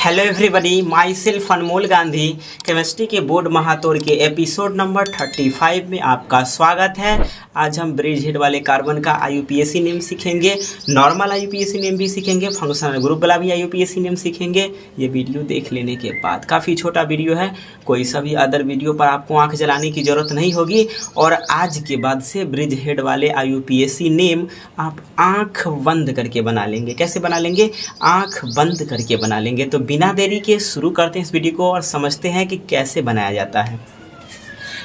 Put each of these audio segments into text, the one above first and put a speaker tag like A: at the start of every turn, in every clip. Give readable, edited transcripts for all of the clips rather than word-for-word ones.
A: Hello everybody, my self Anmol Gandhi chemistry के board महातौर के episode number 35 में आपका स्वागत है। आज हम ब्रिज हेड वाले कार्बन का आईयूपीएसी नेम सीखेंगे, नॉर्मल आईयूपीएसी नेम भी सीखेंगे, फंक्शनल ग्रुप वाला भी आईयूपीएसी नेम सीखेंगे। ये वीडियो देख लेने के बाद, काफ़ी छोटा वीडियो है, कोई सा भी अदर वीडियो पर आपको आंख जलाने की ज़रूरत नहीं होगी। और आज के बाद से ब्रिज हेड वाले आईयूपीएसी नेम आप आँख बंद करके बना लेंगे। कैसे बना लेंगे? आँख बंद करके बना लेंगे। तो बिना देरी के शुरू करते हैं इस वीडियो को और समझते हैं कि कैसे बनाया जाता है।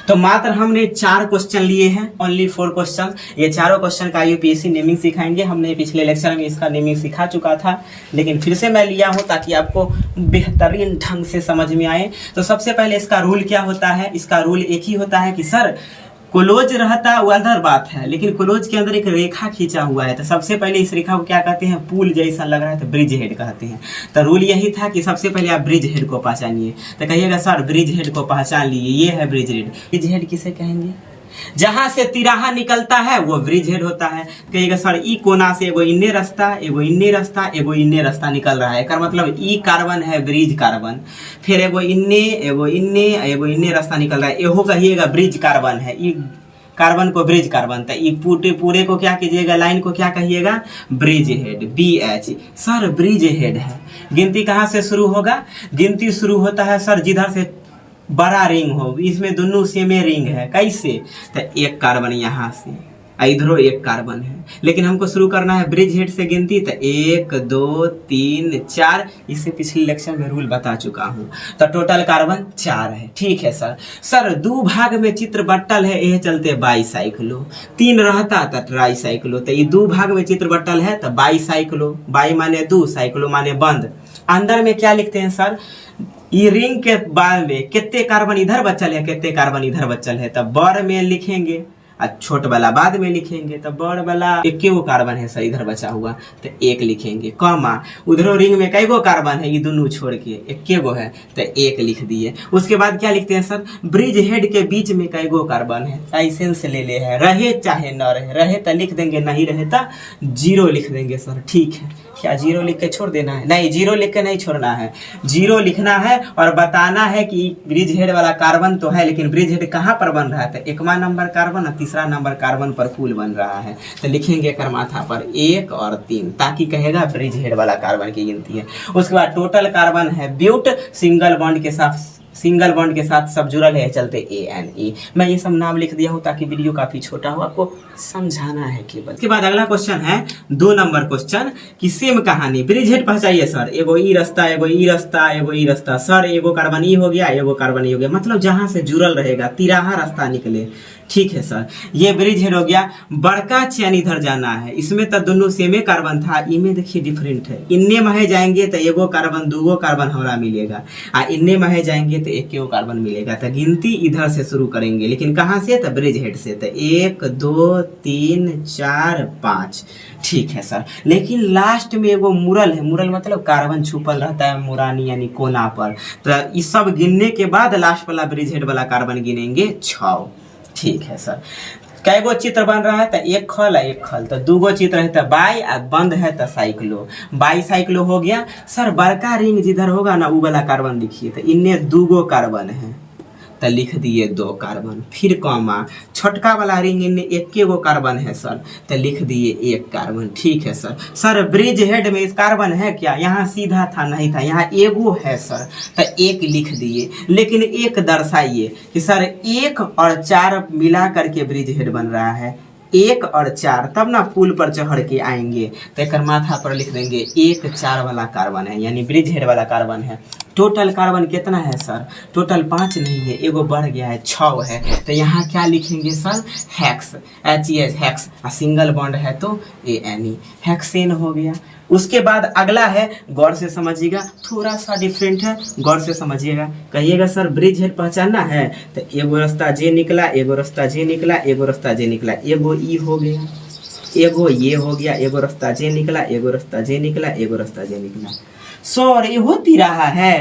A: तो मात्र हमने 4 क्वेश्चन लिए हैं, ओनली 4 क्वेश्चन। ये चारों क्वेश्चन का आईयूपीएसी नेमिंग सिखाएंगे। हमने पिछले लेक्चर में इसका नेमिंग सिखा चुका था, लेकिन फिर से मैं लिया हूँ ताकि आपको बेहतरीन ढंग से समझ में आए। तो सबसे पहले इसका रूल क्या होता है? इसका रूल एक ही होता है कि सर क्लोज रहता वो अदर बात है, लेकिन क्लोज के अंदर एक रेखा खींचा हुआ है। तो सबसे पहले इस रेखा को क्या कहते हैं? पुल जैसा लग रहा है तो ब्रिज हेड कहते हैं। तो रूल यही था कि सबसे पहले आप ब्रिज हेड को पहचानिए। तो कहिएगा सर ब्रिज हेड को पहचान लिए, ये है ब्रिज हेड। ब्रिज हेड किसे कहेंगे? जहां से तिराहा निकलता है वो ब्रिज हेड होता है। कहिएगा सर ई कोना से एगो इन्ने रास्ता, एगो इन्ने रास्ता, एगो इन्ने रास्ता निकल रहा है, का मतलब ई कार्बन है ब्रिज कार्बन। फिर एगो इन्ने, एगो इन्ने, एगो इन्ने रास्ता निकल रहा है, एहो कहिएगा ब्रिज कार्बन है। ई कार्बन को ब्रिज कार्बन, तो ये पूरे को क्या कीजिएगा? लाइन को क्या कहिएगा? Bridge head, BH। Sir bridge head है। गिनती कहाँ से शुरू होगा? गिनती शुरू होता है सर जिधर से बड़ा रिंग हो, इसमें दोनों सेम रिंग है। कैसे? तो एक कार्बन यहाँ से, इधरो एक कार्बन है, लेकिन हमको शुरू करना है ब्रिज हेड से गिनती। तो 1 2 3 4, इससे पिछले लेक्चर में रूल बता चुका हूँ। तो टोटल कार्बन 4 है। ठीक है सर। सर 2 भाग में चित्र बट्टल है, यह चलते बाईसाइक्लो। 3 रहता तो ट्राईसाइक्लो। तो ये 2 भाग में चित्र बट्टल है तो बाईसाइक्लो। बाई माने 2, साइक्लो माने बंद। अंदर में क्या लिखते हैं सर? ये रिंग के बाद में कितने कार्बन इधर बचल है, कितने कार्बन इधर बचल है, तब बड़ में लिखेंगे और छोट वाला बाद में लिखेंगे। तो बड़ वाला 1 कार्बन है सर इधर बचा हुआ, तो 1 लिखेंगे, कॉमा उधरो रिंग में कई गो कार्बन है, ये दोनों छोड़ के 1 गो है तो 1 लिख दिए। उसके बाद क्या लिखते हैं सर? ब्रिज हेड के बीच में कई गो कार्बन है, लाइसेंस ले ले है, रहे चाहे न रहे। रहे तो लिख देंगे, नहीं रहे तो 0 लिख देंगे सर। ठीक है, क्या 0 लिख के छोड़ देना है? नहीं, 0 लिख के नहीं छोड़ना है, 0 लिखना है और बताना है कि ब्रिज हेड वाला कार्बन तो है, लेकिन ब्रिज हेड कहाँ पर बन रहा है? तो 1वां नंबर कार्बन और 3रा नंबर कार्बन पर पुल बन रहा है। तो लिखेंगे कर माथा पर 1 और 3, ताकि कहेगा ब्रिज हेड वाला कार्बन की गिनती है। उसके बाद टोटल कार्बन है ब्यूट, सिंगल बॉन्ड के साथ सब जुड़ल है, चलते ANE। मैं ये सब नाम लिख दिया हूँ ताकि वीडियो काफी छोटा हो, आपको समझाना है केवल। इसके बाद अगला क्वेश्चन है 2 नंबर क्वेश्चन कि सेम कहानी ब्रिज हेड पहुंचाइए सर। एगो ई रास्ता, एगो ई रास्ता, एगो ई रास्ता। सर एगो कार्बन ई हो गया, एगो कार्बन ई हो गया, मतलब जहां से जुड़ल रहेगा तिराहा रास्ता निकले। ठीक है सर, ये ब्रिज हेड हो गया। बड़का चैन इधर जाना है, इसमें तो दोनों सेमे कार्बन था, इनमें देखिए डिफरेंट है। इन्ने महे जाएंगे तो 1 कार्बन 2 कार्बन हमारा मिलेगा, और इन्ने महे जाएंगे तो 1 कार्बन मिलेगा। तो गिनती इधर से शुरू करेंगे, लेकिन कहाँ से? तो ब्रिज हेड से। तो 1 2 3 4 5। ठीक है सर, लेकिन लास्ट में एगो मुरल है। मुरल मतलब कार्बन छुपल रहता है मुरानी यानी कोना पर। तो ये सब गिनने के बाद लास्ट वाला ब्रिज हेड वाला कार्बन गिनेंगे 6। ठीक है सर। कई गो चित्र बन रहा है? तो 1 खल 1 खल। तो 2 गो चित्र है तो बाई, और बंद है तो साइक्लो। बाईसाइक्लो हो गया। सर बड़का रिंग जिधर होगा ना वो वाला कार्बन लिखिए। तो इनने 2 गो कार्बन है तो लिख दिए 2 कार्बन, फिर कॉमा। छोटका वाला रिंग इनने 1 गो कार्बन है सर, तो लिख दिए 1 कार्बन। ठीक है सर। सर ब्रिज हेड में इस कार्बन है क्या? यहाँ सीधा था, नहीं था, यहाँ एगो है सर, तो 1 लिख दिए। लेकिन 1 दर्शाइए कि सर 1 और 4 मिला करके ब्रिज हेड बन रहा है। 1 और 4 तब ना पुल पर चढ़ के आएंगे। तो एक माथा पर लिख देंगे 1 4 वाला कार्बन है, यानी ब्रिज हेड वाला कार्बन है। टोटल कार्बन कितना है सर? टोटल 5 नहीं है, एगो बढ़ गया है, 6 है। तो यहाँ क्या लिखेंगे sir? Hex, HEX, hex. Single bond है तो ANE, हेक्सेन हो गया। उसके बाद अगला है, गौर से समझिएगा, थोड़ा सा डिफरेंट है, गौर से समझिएगा। कहिएगा सर ब्रिज हेड पहचानना है? तो एगो रास्ता जे निकला, एगो रास्ता जे निकला, एगो रास्ता जे निकला, एगो ई हो गया, एगो ये हो गया, एगो रास्ता जे निकला, एगो रास्ता जे निकला, एगो रास्ता जे निकला। सर ये होती रहा है,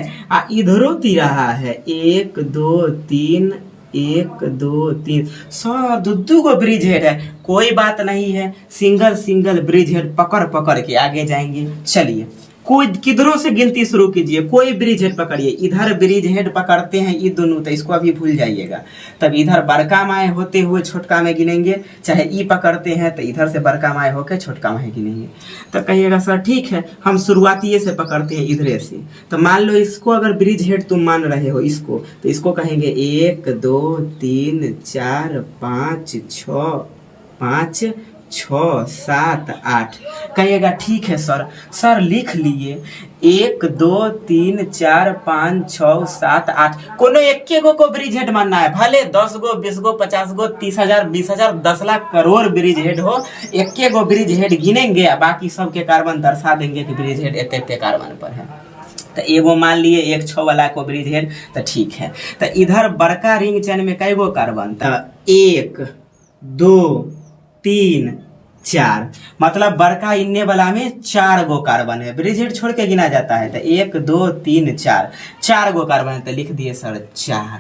A: इधरो ती रहा है। 1 2 3, 1 2 3। सर 2 गो ब्रिज हेड है, कोई बात नहीं है, सिंगल ब्रिज हेड पकड़ के आगे जाएंगे। चलिए कोई किधरों से गिनती शुरू कीजिए, कोई ब्रिज हेड पकड़िए, इधर ब्रिज हेड पकड़ते हैं ये दोनों, तो इसको अभी भूल जाइएगा। तब इधर बड़का माए होते हुए छोटका में गिनेंगे, चाहे ई पकड़ते हैं तो इधर से बड़का माए होकर छोटका माए गिनेंगे। तो कहिएगा सर ठीक है, हम शुरुआती से पकड़ते हैं इधरे से। तो मान लो इसको अगर ब्रिज हेड तुम मान रहे हो इसको, तो इसको कहेंगे 1 2 3 4 5 6 7 8। कहिएगा ठीक है सर। सर लिख लिए 1 2 3 4 5 6 7 8। कोनो एक्के को ब्रिज हेड मानना है, भले 10 गो 20 गो 50 गो 30,000 20,000 10 लाख करोड़ ब्रिज हेड हो, एक्के गो ब्रिज हेड गिनेंगे, बाकी सबके कार्बन दर्शा देंगे कि ब्रिज हेड एते कार्बन पर है। तो एगो मान लिए 1 6 वाला को ब्रिज हेड, तो ठीक है। तो इधर बड़का रिंग चेन में कई गो कार्बन, तो 1 2 3 4, मतलब बड़का इन्ने वाला में 4 गो कार्बन है, ब्रिज हेड छोड़ के गिना जाता है। तो 1 2 3 4 गो कार्बन है, तो लिख दिए सर 4।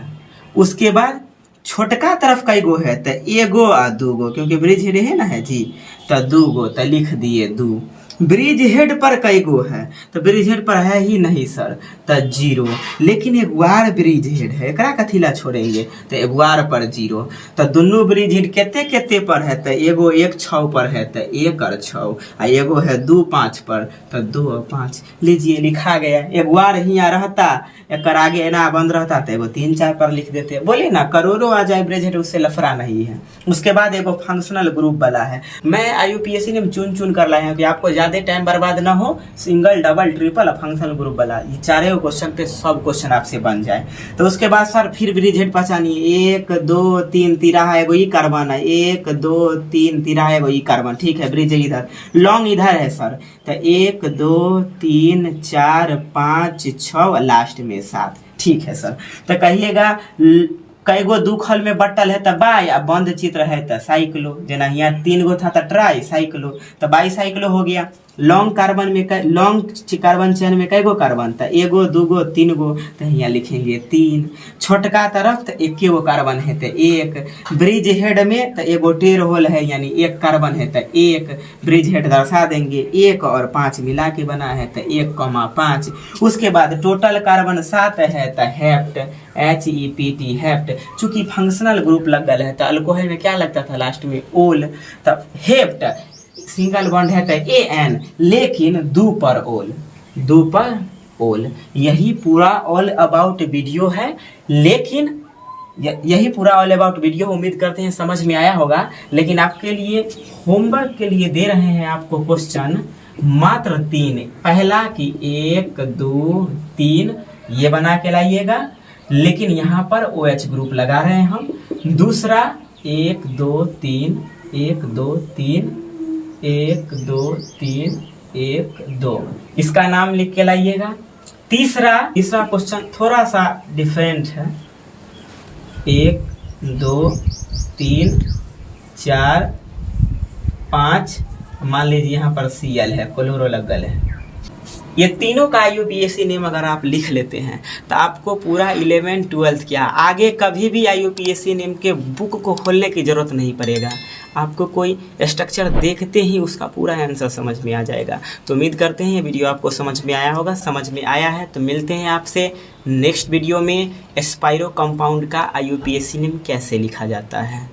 A: उसके बाद छोटका तरफ कई गो है, तो एगो आ 2 गो, क्योंकि ब्रिज हेड है ना है जी, तो 2 गो, तो लिख दिए 2। ब्रिज हेड पर कई गो है, तो ब्रिज हेड पर है ही नहीं सर, तो 0। लेकिन एक वार ब्रिज हेड है, एकरा कथीला छोड़ेंगे, तो एक वार पर 0। तो दोनों ब्रिज हेड केते पर है, तो एगो 1 6 पर है, तो 1 और 6, आ एगो है 2 5 पर, तो 2 और 5। लीजिए लिखा गया। एक वार हियाँ रहता, एक आगे एना बंद रहता, तो एगो 3 4 पर लिख देते। बोले ना करोड़ों आ जाए ब्रिज हेड, उससे लफड़ा नहीं है। उसके बाद एगो फंक्शनल ग्रुप वाला है। मैं IUPAC ने चुन कर लाए हैं कि आपको ज्यादा टाइम बर्बाद ना हो, सिंगल डबल ट्रिपल और फंक्शनल ग्रुप वाला, ये चारों क्वेश्चन पे सब क्वेश्चन आपसे बन जाए। तो उसके बाद सर फिर ब्रिज हेड पहचानिए, 1 2 3 तिराहा एगो ई कार्बन है, 1 2 3 तिराहा एगो ई कार्बन, ठीक है। ब्रिज इधर लॉन्ग इधर है सर, तो 1 2 3 4 5 6 लास्ट में 7, ठीक है सर। तो कहिएगा कई गो 2 खल में बटल है, तो बाई, आ बंद चित्र है तो साइक्लो, जना यहाँ 3 गो था तो ट्राई साइक्लो, तो बाई साइक्लो हो गया। लॉन्ग कार्बन में लॉन्ग कार्बन चेन में कई गो कार्बन, तो एगो 2 गो 3 गो, तो यहाँ लिखेंगे 3। छोटका तरफ तो 1 गो कार्बन है, तो 1। ब्रिज हेड में तो एगो टेर होल है, यानी 1 कार्बन है, तो 1 ब्रिज हेड दर्शा देंगे। 1 और 5 मिला के बना है, तो 1,5। उसके बाद टोटल कार्बन 7 है, तो हेप्ट HEPT हेप्ट। चूंकि फंक्शनल ग्रुप लग गया है, तो अल्कोहल में क्या लगता था लास्ट में, ओल, तो हेप्ट सिंगल बॉन्ड है, तो AN, लेकिन 2 पर ओल, 2 पर ओल। यही पूरा ऑल अबाउट वीडियो है, लेकिन यही पूरा ऑल अबाउट वीडियो उम्मीद करते हैं समझ में आया होगा। लेकिन आपके लिए होमवर्क के लिए दे रहे हैं आपको क्वेश्चन मात्र 3। पहला कि 1 2 3 ये बना के लाइएगा, लेकिन यहाँ पर OH ग्रुप लगा रहे हैं हम। दूसरा 1 2 3 1 2 3 1 2 3 1 2, इसका नाम लिख के लाइएगा। तीसरा क्वेश्चन थोड़ा सा डिफरेंट है। 1 2 3 4 5, मान लीजिए यहाँ पर Cl है, क्लोरो लगल है। ये तीनों का IUPAC नेम अगर आप लिख लेते हैं तो आपको पूरा 11 12 क्या आगे कभी भी IUPAC नेम के बुक को खोलने की जरूरत नहीं पड़ेगा। आपको कोई स्ट्रक्चर देखते ही उसका पूरा आंसर समझ में आ जाएगा। तो उम्मीद करते हैं ये वीडियो आपको समझ में आया होगा। समझ में आया है तो मिलते हैं आपसे नेक्स्ट वीडियो में। स्पाइरो कंपाउंड का IUPAC नेम कैसे लिखा जाता है।